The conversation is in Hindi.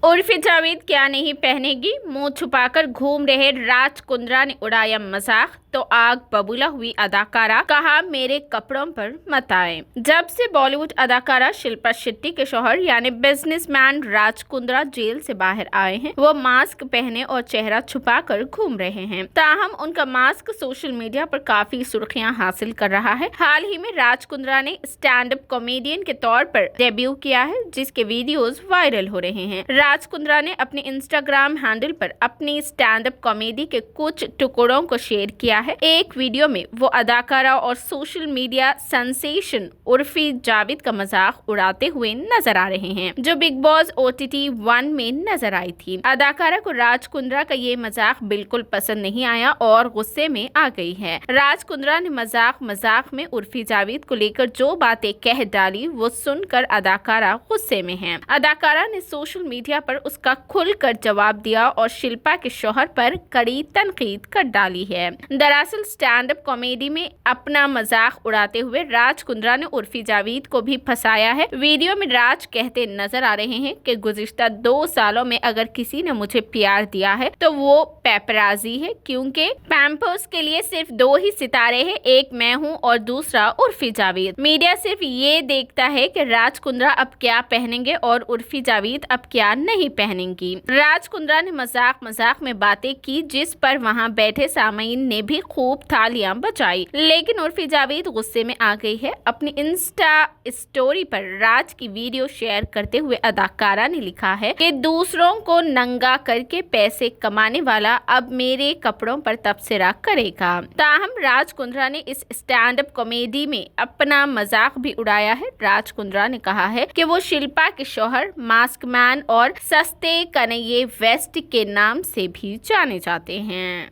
उर्फी जावेद क्या नहीं पहनेगी, मुंह छुपाकर घूम रहे राज कुंद्रा ने उड़ाया मजाक तो आग बबूला हुई अदाकारा, कहा मेरे कपड़ों पर मत आए। जब से बॉलीवुड अदाकारा शिल्पा शेट्टी के शौहर यानी बिजनेसमैन राज कुंद्रा जेल से बाहर आए हैं, वो मास्क पहने और चेहरा छुपाकर घूम रहे हैं। ताहम उनका मास्क सोशल मीडिया पर काफी सुर्खियां हासिल कर रहा है। हाल ही में राज कुंद्रा ने स्टैंड अप कॉमेडियन के तौर पर डेब्यू किया है, जिसके वीडियोस वायरल हो रहे हैं। राज कुंद्रा ने अपने इंस्टाग्राम हैंडल पर अपनी स्टैंड अप कॉमेडी के कुछ टुकड़ों को शेयर किया है। एक वीडियो में वो अदाकारा और social media sensation Urfi Javed का मजाक उड़ाते हुए नजर आ रहे हैं, जो बिग बॉस OTT 1 में नजर आई थी। अदाकारा को राज कुंद्रा का ये मजाक बिल्कुल पसंद नहीं आया और गुस्से में आ गई है। राज कुंद्रा ने मजाक में उर्फी जावेद को लेकर जो बातें कह डाली वो सुनकर अदाकारा गुस्से में है। अदाकारा ने सोशल मीडिया पर उसका खुलकर जवाब दिया और शिल्पा के शौहर पर कड़ी तनकीद कर डाली है। दरअसल स्टैंड अप कॉमेडी में अपना मजाक उड़ाते हुए राज कुंद्रा ने उर्फी जावेद को भी फंसाया है। वीडियो में राज कहते नजर आ रहे हैं कि गुज़िश्ता 2 सालों में अगर किसी ने मुझे प्यार दिया है तो वो पेपराजी है, क्योंकि पैम्पर्स के लिए सिर्फ 2 ही सितारे हैं, एक मैं हूँ और दूसरा उर्फी जावेद। मीडिया सिर्फ ये देखता है कि राज कुंद्रा अब क्या पहनेंगे और उर्फी जावेद अब क्या नहीं पहनेंगी। राज कुंद्रा ने मजाक में बातें की, जिस पर वहाँ बैठे सामीन ने भी खूब तालियां बजाई, लेकिन उर्फी जावेद गुस्से में आ गई है। अपनी इंस्टा स्टोरी पर राज की वीडियो शेयर करते हुए अदाकारा ने लिखा है कि दूसरों को नंगा करके पैसे कमाने वाला अब मेरे कपड़ों पर तबसरा करेगा। ताहम राज कुंद्रा ने इस स्टैंड अप कॉमेडी में अपना मजाक भी उड़ाया है। राज कुंद्रा ने कहा है कि वो शिल्पा के शौहर मास्क मैन और सस्ते कन्हैया वेस्ट के नाम से भी जाने जाते हैं।